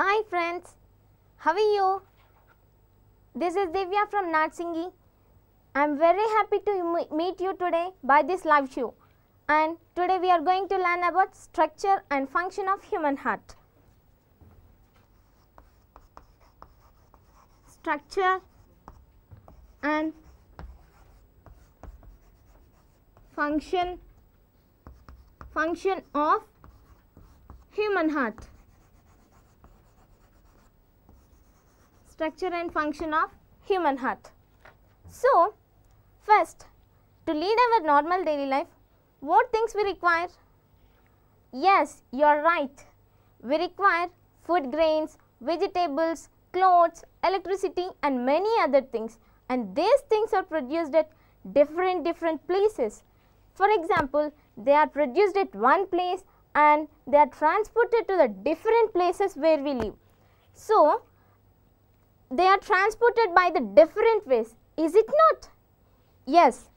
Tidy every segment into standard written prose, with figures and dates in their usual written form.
Hi friends, how are you? This is Divya from Natsingi. I am very happy to meet you today by this live show, and today we are going to learn about structure and function of human heart. Structure and function of human heart. Structure and function of human heart. So, first, to lead our normal daily life, what things we require? Yes, you are right. We require food grains, vegetables, clothes, electricity and many other things, and these things are produced at different places. For example, they are produced at one place and they are transported to the different places where we live. So, they are transported by the different ways, is it not? Yes,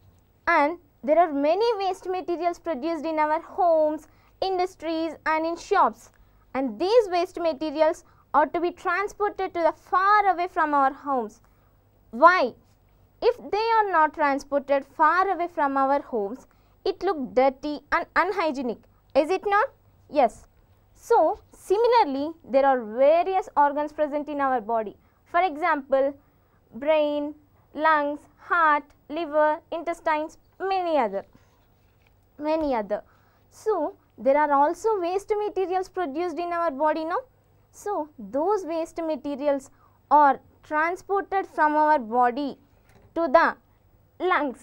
and there are many waste materials produced in our homes, industries and in shops, and these waste materials are to be transported to the far away from our homes. Why? If they are not transported far away from our homes, it looks dirty and unhygienic, is it not? Yes. So, similarly, there are various organs present in our body. For example, brain, lungs, heart, liver, intestines, many other. So, there are also waste materials produced in our body, no? So, those waste materials are transported from our body to the lungs.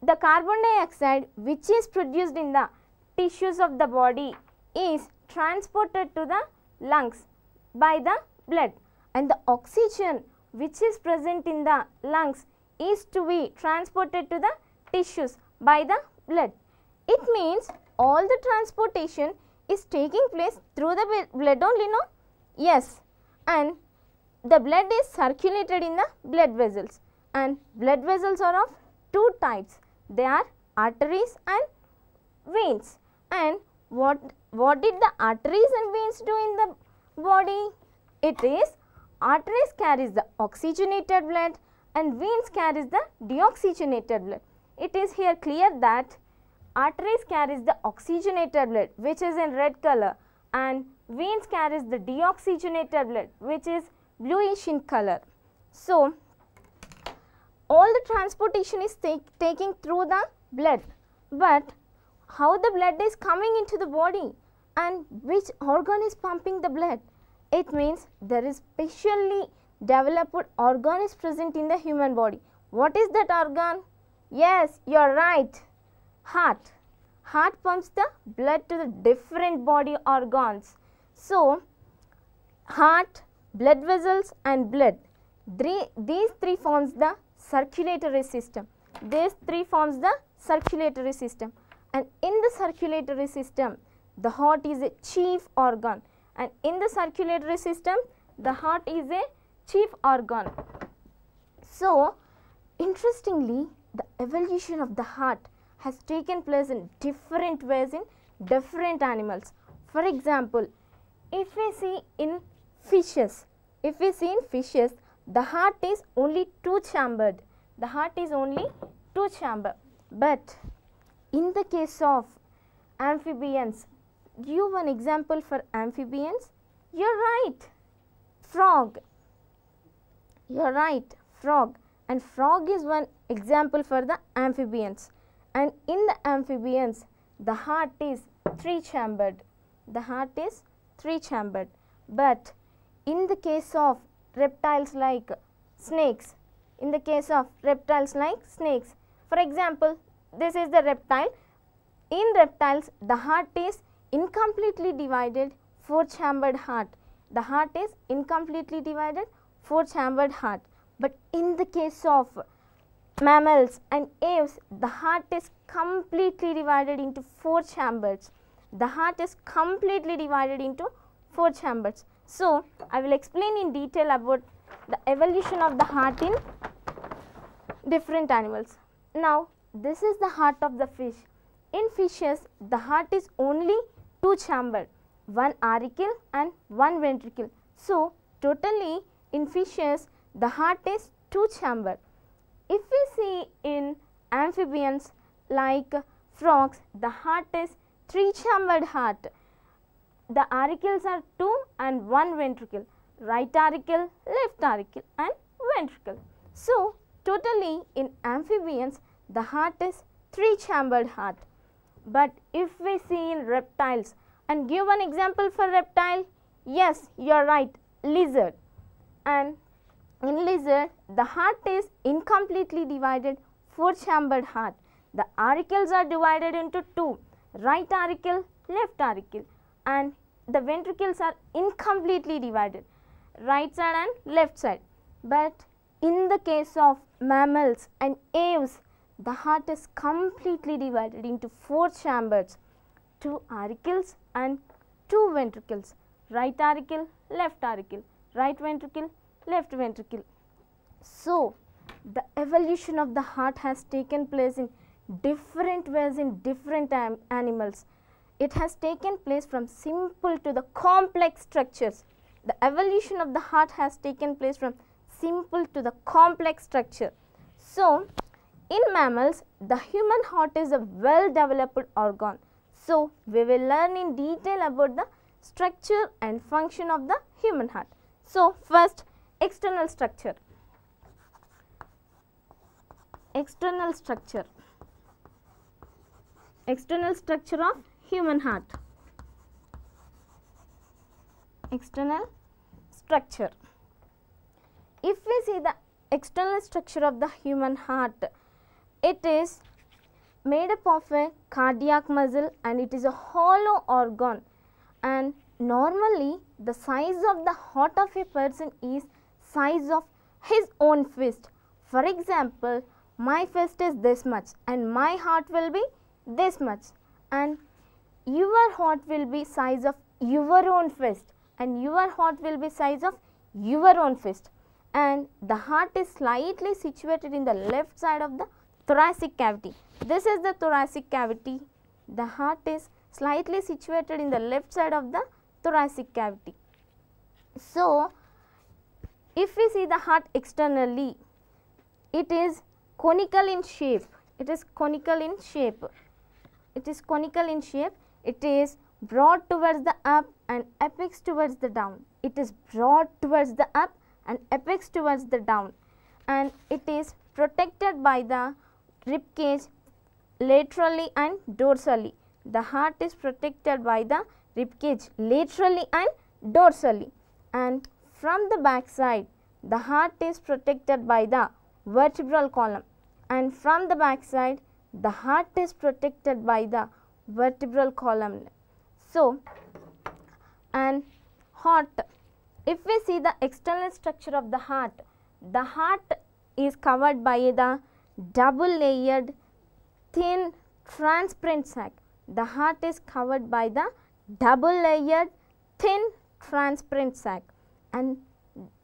The carbon dioxide which is produced in the tissues of the body is transported to the lungs by the blood, and the oxygen which is present in the lungs is to be transported to the tissues by the blood. It means all the transportation is taking place through the blood only, no? Yes, and the blood is circulated in the blood vessels, and blood vessels are of two types. They are arteries and veins. And what did the arteries and veins do in the body? It is arteries carries the oxygenated blood and veins carries the deoxygenated blood. It is here clear that arteries carries the oxygenated blood which is in red color, and veins carries the deoxygenated blood which is bluish in color. So, all the transportation is taking through the blood, but how the blood is coming into the body and which organ is pumping the blood? It means there is specially developed organ is present in the human body. What is that organ? Yes, you are right. Heart. Heart pumps the blood to the different body organs. So, heart, blood vessels and blood. These three forms the circulatory system. These three forms the circulatory system. And in the circulatory system, the heart is a chief organ. And in the circulatory system, the heart is a chief organ. So, interestingly, the evolution of the heart has taken place in different ways in different animals. For example, if we see in fishes, the heart is only two-chambered. The heart is only two-chambered. But in the case of amphibians, give one example for amphibians. You are right. Frog. You are right. Frog. And frog is one example for the amphibians. And in the amphibians, the heart is three-chambered. The heart is three-chambered. But in the case of reptiles like snakes, for example, this is the reptile. In reptiles, the heart is incompletely divided, four-chambered heart. The heart is incompletely divided, four-chambered heart. But in the case of mammals and aves, the heart is completely divided into four chambers. The heart is completely divided into four chambers. So, I will explain in detail about the evolution of the heart in different animals. Now, this is the heart of the fish. In fishes, the heart is only two-chambered. one auricle and one ventricle. So, totally in fishes the heart is two chambered. If we see in amphibians like frogs, the heart is three chambered heart. The auricles are two and one ventricle, right auricle, left auricle and ventricle. So, totally in amphibians the heart is three chambered heart. But if we see in reptiles, and give one example for reptile, yes, you are right, lizard. And in lizard the heart is incompletely divided, four chambered heart. The auricles are divided into two, right auricle, left auricle, and the ventricles are incompletely divided, right side and left side. But in the case of mammals and aves, the heart is completely divided into four chambers, two auricles and two ventricles, right auricle, left auricle, right ventricle, left ventricle. So, the evolution of the heart has taken place in different ways in different animals. It has taken place from simple to the complex structures. The evolution of the heart has taken place from simple to the complex structure. So, in mammals, the human heart is a well developed organ. So, we will learn in detail about the structure and function of the human heart. So, first external structure. External structure. External structure of human heart. External structure. If we see the external structure of the human heart, it is made up of a cardiac muscle and it is a hollow organ, and normally the size of the heart of a person is size of his own fist. For example, my fist is this much and my heart will be this much, and your heart will be size of your own fist and your heart will be size of your own fist, and the heart is slightly situated in the left side of the thoracic cavity. This is the thoracic cavity. The heart is slightly situated in the left side of the thoracic cavity. So, if we see the heart externally, it is conical in shape. It is conical in shape. It is conical in shape. It is broad towards the up and apex towards the down. It is broad towards the up and apex towards the down, and it is protected by the rib cage laterally and dorsally. The heart is protected by the rib cage laterally and dorsally, and from the back side the heart is protected by the vertebral column, and from the back side the heart is protected by the vertebral column. So, and heart, if we see the external structure of the heart is covered by the double layered thin transparent sac. The heart is covered by the double layered thin transparent sac, and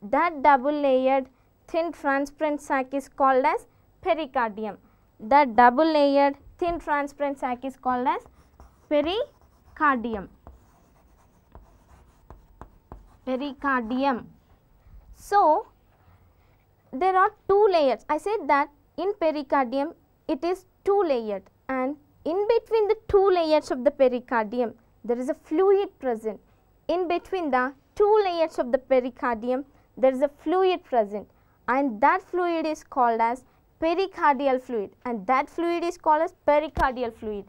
that double layered thin transparent sac is called as pericardium. That double layered thin transparent sac is called as pericardium. Pericardium. So, there are two layers. I said that in pericardium it is two layered, and in between the two layers of the pericardium there is a fluid present. In between the two layers of the pericardium there is a fluid present, and that fluid is called as pericardial fluid, and that fluid is called as pericardial fluid.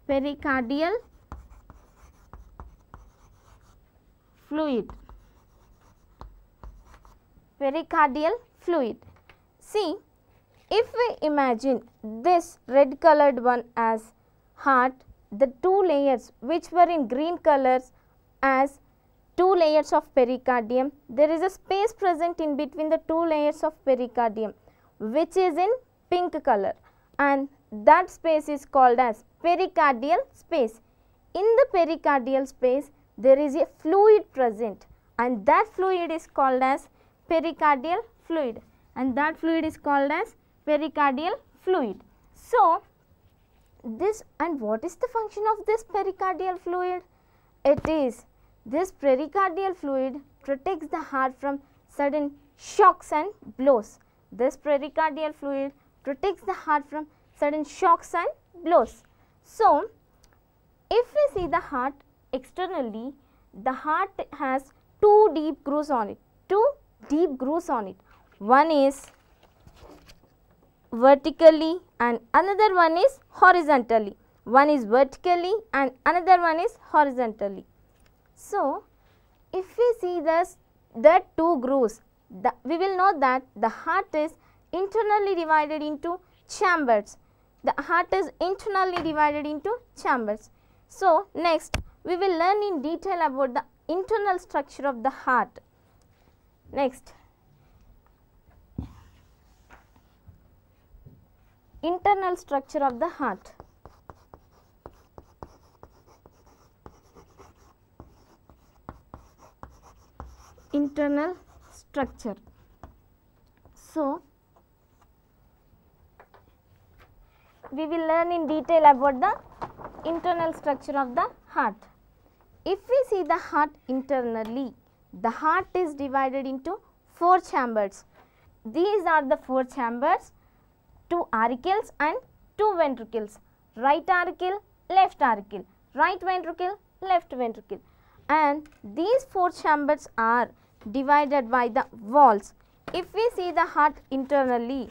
Pericardial fluid. Pericardial fluid. See, if we imagine this red colored one as heart, the two layers which were in green colors as two layers of pericardium, there is a space present in between the two layers of pericardium which is in pink color, and that space is called as pericardial space. In the pericardial space there is a fluid present, and that fluid is called as pericardial fluid, and that fluid is called as pericardial fluid. So, this, and what is the function of this pericardial fluid? It is, this pericardial fluid protects the heart from sudden shocks and blows. This pericardial fluid protects the heart from sudden shocks and blows. So, if we see the heart externally, the heart has two deep grooves on it, one is vertically and another one is horizontally. One is vertically and another one is horizontally. So, if we see the two grooves, we will know that the heart is internally divided into chambers. The heart is internally divided into chambers. So, next we will learn in detail about the internal structure of the heart. Next, internal structure of the heart. Internal structure. So, we will learn in detail about the internal structure of the heart. If we see the heart internally, the heart is divided into four chambers. These are the four chambers: two auricles and two ventricles, right auricle, left auricle, right ventricle, left ventricle, and these four chambers are divided by the walls. If we see the heart internally,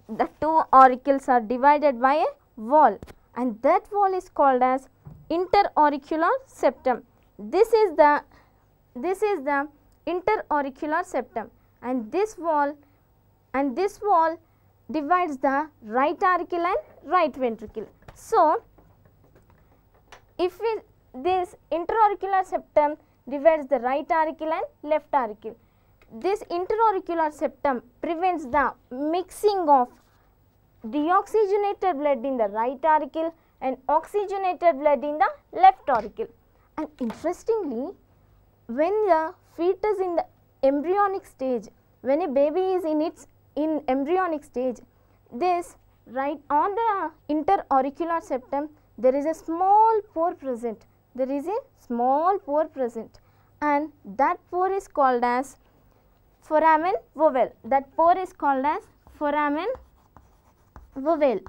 the two auricles are divided by a wall, and that wall is called as interauricular septum. This is the interauricular septum, and this wall divides the right auricle and right ventricle. So, if this interauricular septum divides the right auricle and left auricle. This interauricular septum prevents the mixing of deoxygenated blood in the right auricle and oxygenated blood in the left auricle. And interestingly, when the fetus in the embryonic stage, when a baby is in embryonic stage, this right on the interauricular septum there is a small pore present. There is a small pore present, and that pore is called as foramen ovale. That pore is called as foramen ovale.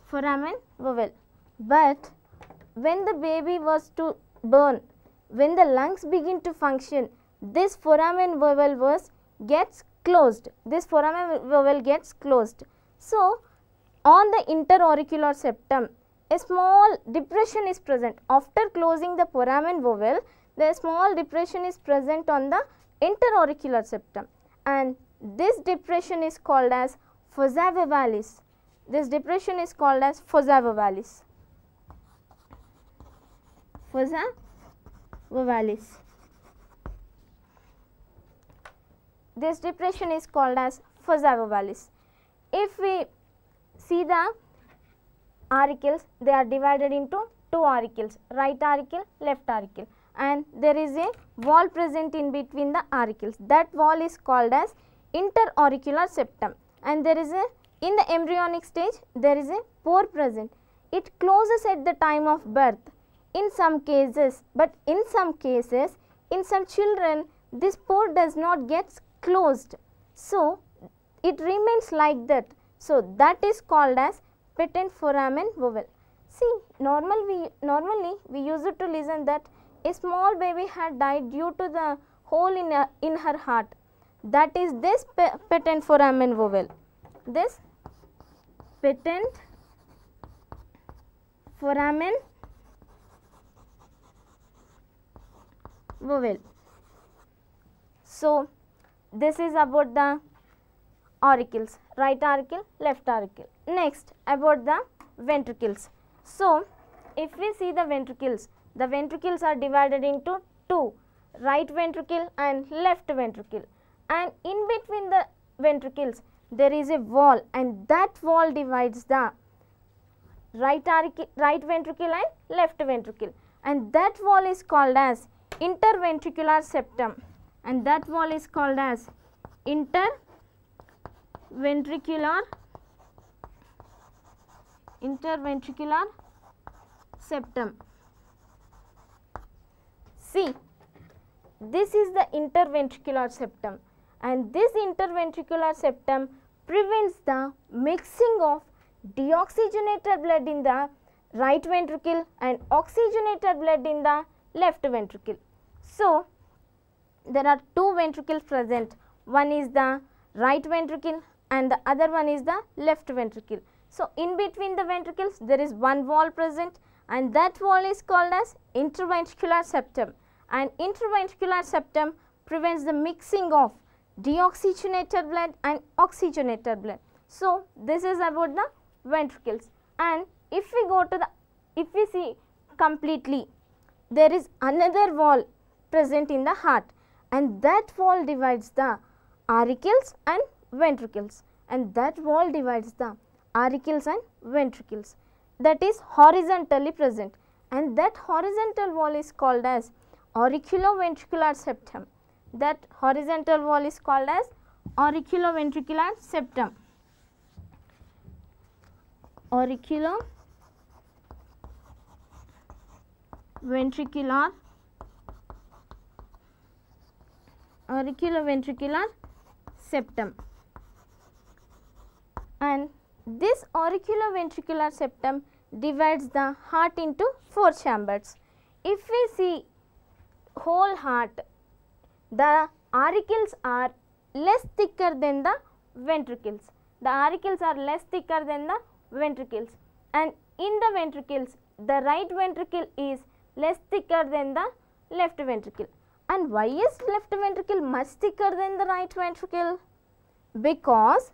Foramen ovale. But when the baby was to burn, when the lungs begin to function, this foramen ovale gets closed. This foramen ovale gets closed. So, on the interauricular septum, a small depression is present. After closing the foramen ovale, the small depression is present on the interauricular septum, and this depression is called as fossa ovalis. This depression is called as fossa ovalis. Fossa ovalis. This depression is called as fossa ovalis. If we see the auricles, they are divided into two auricles, right auricle, left auricle, and there is a wall present in between the auricles. That wall is called as interauricular septum, and there is in the embryonic stage there is a pore present. It closes at the time of birth in some cases, but in some cases, in some children, this pore does not get closed. So, it remains like that. So, that is called as patent foramen ovale. See, normally we used to listen that a small baby had died due to the hole in her heart. That is this patent foramen ovale. This patent foramen ovale. So, this is about the auricles, right auricle, left auricle. Next, about the ventricles. So, if we see the ventricles are divided into two, right ventricle and left ventricle, and in between the ventricles there is a wall, and that wall divides the right ventricle and left ventricle, and that wall is called as interventricular septum, and that wall is called as interventricular interventricular septum. See, this is the interventricular septum, and this interventricular septum prevents the mixing of deoxygenated blood in the right ventricle and oxygenated blood in the left ventricle. So, there are two ventricles present, one is the right ventricle and the other one is the left ventricle. So, in between the ventricles there is one wall present, and that wall is called as interventricular septum, and interventricular septum prevents the mixing of deoxygenated blood and oxygenated blood. So, this is about the ventricles. And if we see completely, there is another wall present in the heart, and that wall divides the auricles and ventricles, and that wall divides the auricles and ventricles, that is horizontally present, and that horizontal wall is called as auriculoventricular septum. That horizontal wall is called as auriculoventricular septum. Auriculoventricular septum. And this auriculoventricular septum divides the heart into four chambers. If we see whole heart, the auricles are less thicker than the ventricles. The auricles are less thicker than the ventricles, and in the ventricles, the right ventricle is less thicker than the left ventricle. And why is left ventricle much thicker than the right ventricle? Because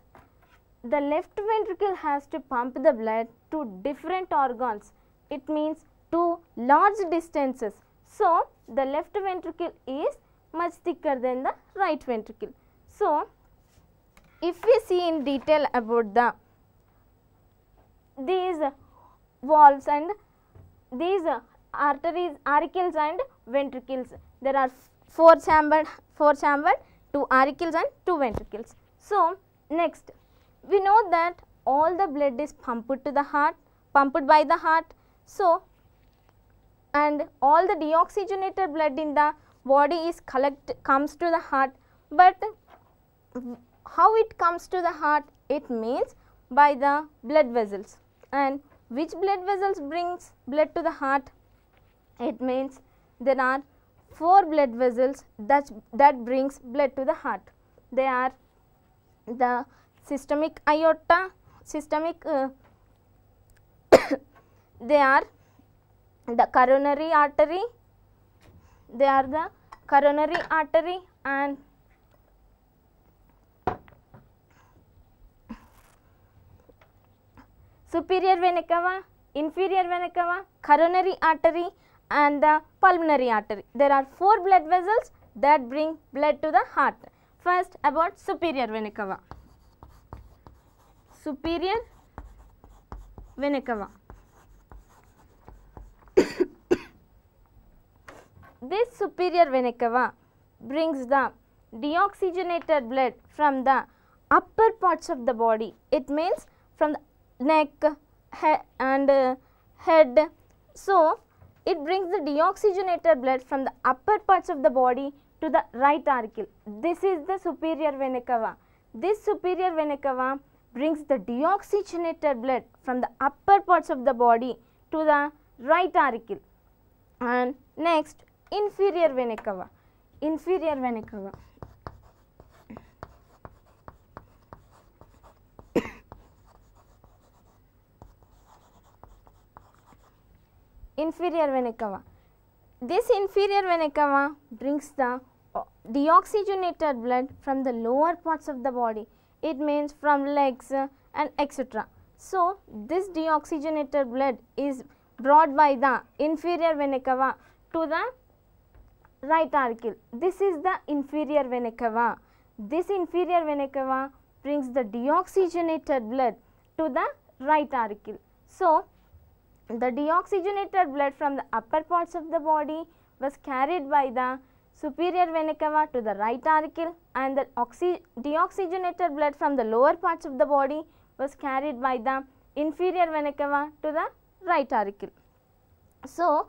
the left ventricle has to pump the blood to different organs. It means to large distances. So, the left ventricle is much thicker than the right ventricle. So, if we see in detail about these valves and these arteries, auricles and ventricles, there are four chambered, two auricles and two ventricles. So, next we know that all the blood is pumped to the heart, pumped by the heart. So, and all the deoxygenated blood in the body is comes to the heart, but how it comes to the heart? It means by the blood vessels. And which blood vessels brings blood to the heart? It means there are four blood vessels that brings blood to the heart. They are the systemic aorta, they are the coronary artery, and superior vena cava, inferior vena cava, coronary artery and the pulmonary artery. There are four blood vessels that bring blood to the heart. First, about superior vena cava. Superior vena cava. This superior vena cava brings the deoxygenated blood from the upper parts of the body. It means from the neck, head and head. So, it brings the deoxygenated blood from the upper parts of the body to the right auricle. This is the superior vena cava. This superior vena cava brings the deoxygenated blood from the upper parts of the body to the right auricle. And next, inferior vena cava. Inferior vena cava. Inferior vena cava. This inferior vena cava brings the deoxygenated blood from the lower parts of the body. It means from legs and etc. So, this deoxygenated blood is brought by the inferior vena cava to the right auricle. This is the inferior vena cava. This inferior vena cava brings the deoxygenated blood to the right auricle. So, the deoxygenated blood from the upper parts of the body was carried by the superior vena cava to the right auricle, and the deoxygenated blood from the lower parts of the body was carried by the inferior vena cava to the right auricle. So,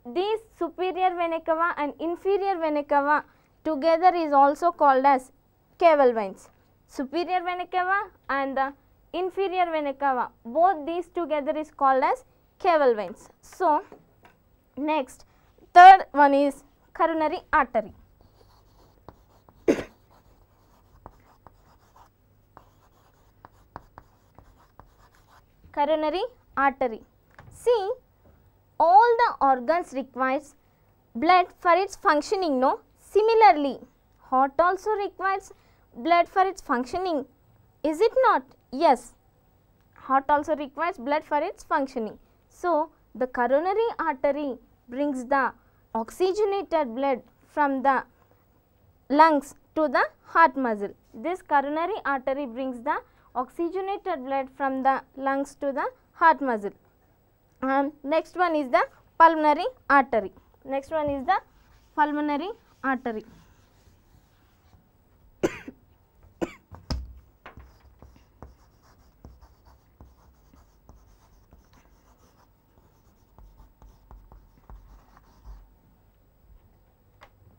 these superior vena cava and inferior vena cava together is also called as caval veins. Superior vena cava and the inferior vena cava, both these together is called as caval veins. So, next third one is coronary artery. Coronary artery. See, all the organs requires blood for its functioning, no? Similarly, heart also requires blood for its functioning, is it not? Yes, heart also requires blood for its functioning. So, the coronary artery brings the oxygenated blood from the lungs to the heart muscle. This coronary artery brings the oxygenated blood from the lungs to the heart muscle. And next one is the pulmonary artery. Next one is the pulmonary artery.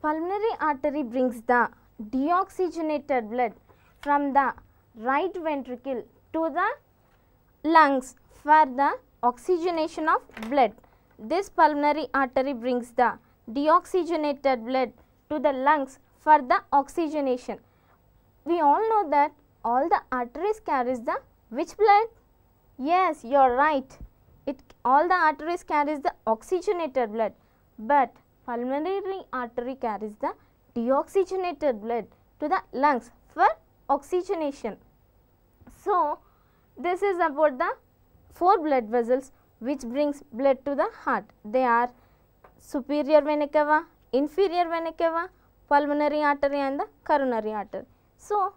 Pulmonary artery brings the deoxygenated blood from the right ventricle to the lungs for the oxygenation of blood. This pulmonary artery brings the deoxygenated blood to the lungs for the oxygenation. We all know that all the arteries carries the which blood? Yes, you are right. All the arteries carries the oxygenated blood, but pulmonary artery carries the deoxygenated blood to the lungs for oxygenation. So, this is about the 4 blood vessels which brings blood to the heart. They are superior vena cava, inferior vena cava, pulmonary artery and the coronary artery. So,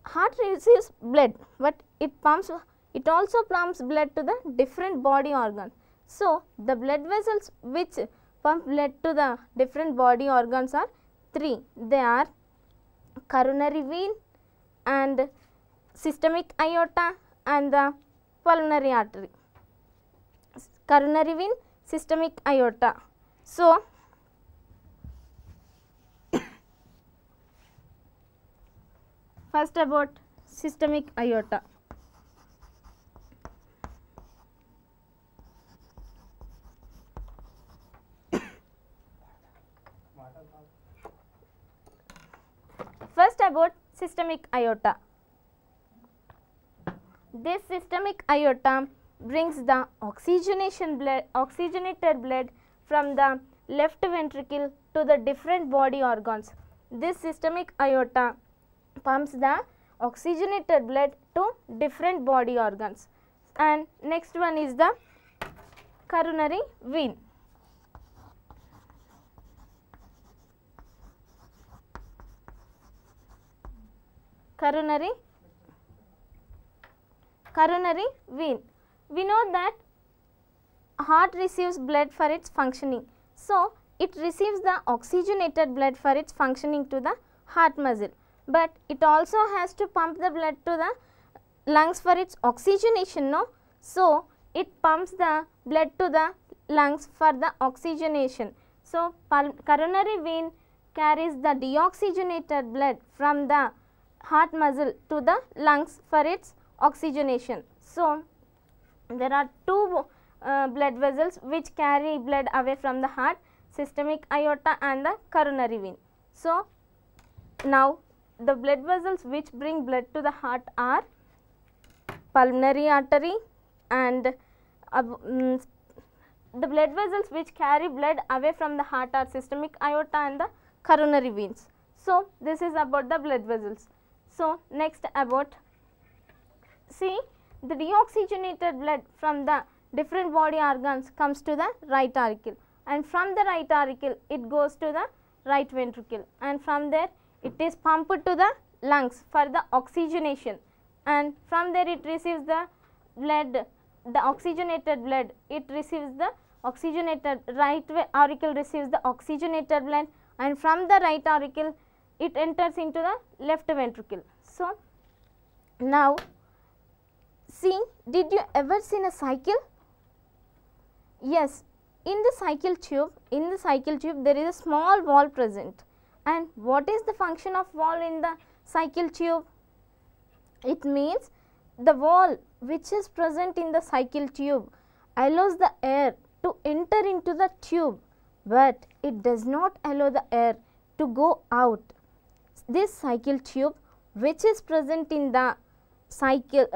heart receives blood, but it also pumps blood to the different body organs. So, the blood vessels which pump blood to the different body organs are 3. They are coronary vein and systemic aorta and the pulmonary artery. Coronary vein, systemic aorta. So, first about systemic aorta. First about systemic aorta. This systemic aorta brings the oxygenated blood from the left ventricle to the different body organs. This systemic aorta pumps the oxygenated blood to different body organs. And next one is the coronary vein. Coronary vein. We know that heart receives blood for its functioning. So, it receives the oxygenated blood for its functioning to the heart muscle, but it also has to pump the blood to the lungs for its oxygenation, no? So, it pumps the blood to the lungs for the oxygenation. So, coronary vein carries the deoxygenated blood from the heart muscle to the lungs for its oxygenation. So, there are 2 blood vessels which carry blood away from the heart, systemic aorta and the coronary vein. So, now the blood vessels which bring blood to the heart are pulmonary artery and the blood vessels which carry blood away from the heart are systemic aorta and the coronary veins. So, this is about the blood vessels. So, next about, see, the deoxygenated blood from the different body organs comes to the right auricle, and from the right auricle it goes to the right ventricle, and from there it is pumped to the lungs for the oxygenation, and from there it receives the blood, the oxygenated blood, it receives the oxygenated, right auricle receives the oxygenated blood, and from the right auricle it enters into the left ventricle. So, now See, did you ever seen a cycle? Yes, in the cycle tube there is a small valve present. And what is the function of valve in the cycle tube? It means the valve which is present in the cycle tube allows the air to enter into the tube, but it does not allow the air to go out. This cycle tube which is present in the cycle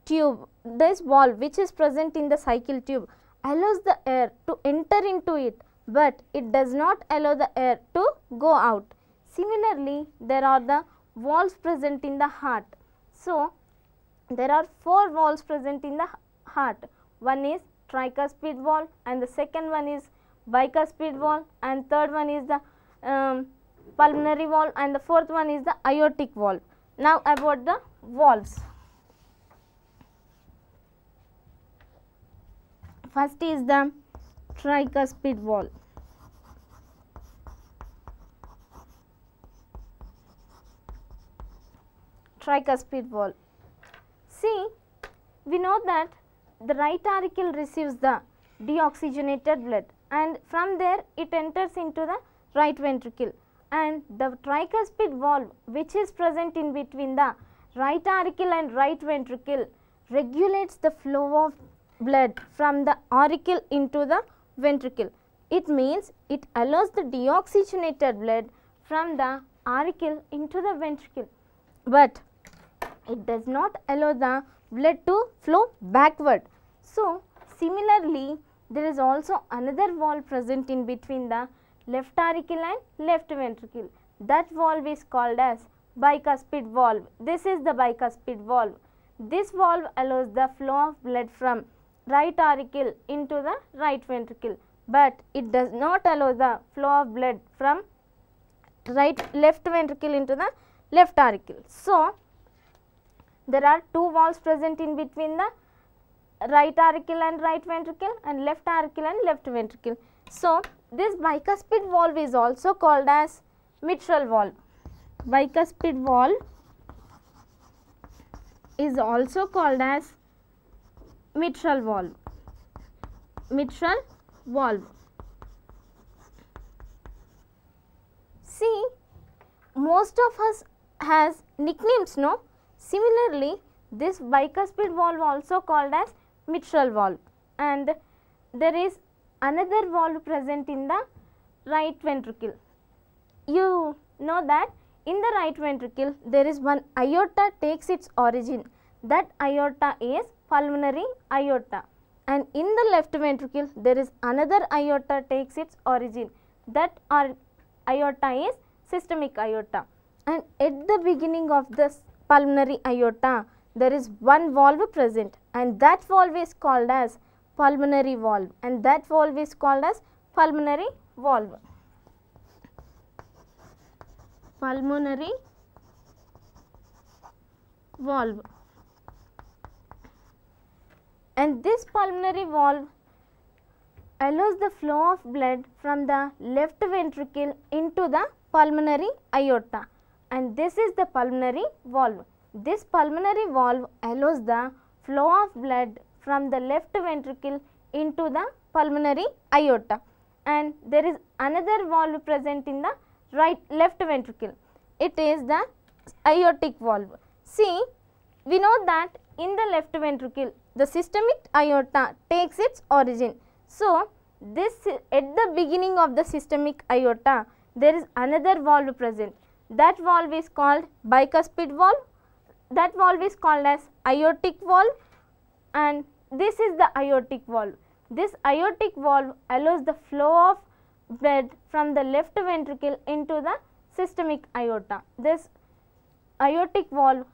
tube, this valve which is present in the cycle tube allows the air to enter into it, but it does not allow the air to go out. Similarly, there are the valves present in the heart. So, there are 4 valves present in the heart. One is tricuspid valve, and the second one is bicuspid valve, and third one is the pulmonary valve, and the fourth one is the aortic valve. Now, about the valves. First is the tricuspid valve. Tricuspid valve. See, we know that the right auricle receives the deoxygenated blood, and from there it enters into the right ventricle, and the tricuspid valve which is present in between the right auricle and right ventricle regulates the flow of blood from the auricle into the ventricle. It means it allows the deoxygenated blood from the auricle into the ventricle, but it does not allow the blood to flow backward. So, similarly, there is also another valve present in between the left auricle and left ventricle. That valve is called as bicuspid valve. This is the bicuspid valve. This valve allows the flow of blood from right auricle into the right ventricle, but it does not allow the flow of blood from left ventricle into the left auricle. So, there are 2 valves present in between the right auricle and right ventricle, and left auricle and left ventricle. So, this bicuspid valve is also called as mitral valve. Bicuspid valve is also called as mitral valve. Mitral valve. See, most of us has nicknames, no? Similarly, this bicuspid valve also called as mitral valve, and there is another valve present in the right ventricle. You know that in the right ventricle there is one aorta takes its origin. That aorta is pulmonary aorta, and in the left ventricle there is another aorta takes its origin. That aorta is systemic aorta, and at the beginning of this pulmonary aorta there is one valve present, and that valve is called as pulmonary valve, and that valve is called as pulmonary valve. Pulmonary valve. And this pulmonary valve allows the flow of blood from the left ventricle into the pulmonary aorta, and this is the pulmonary valve. This pulmonary valve allows the flow of blood from the left ventricle into the pulmonary aorta, and there is another valve present in the left ventricle. It is the aortic valve. See, we know that in the left ventricle the systemic aorta takes its origin. So, this at the beginning of the systemic aorta there is another valve present. That valve is called bicuspid valve. That valve is called as aortic valve, and this is the aortic valve. This aortic valve allows the flow of blood from the left ventricle into the systemic aorta. This aortic valve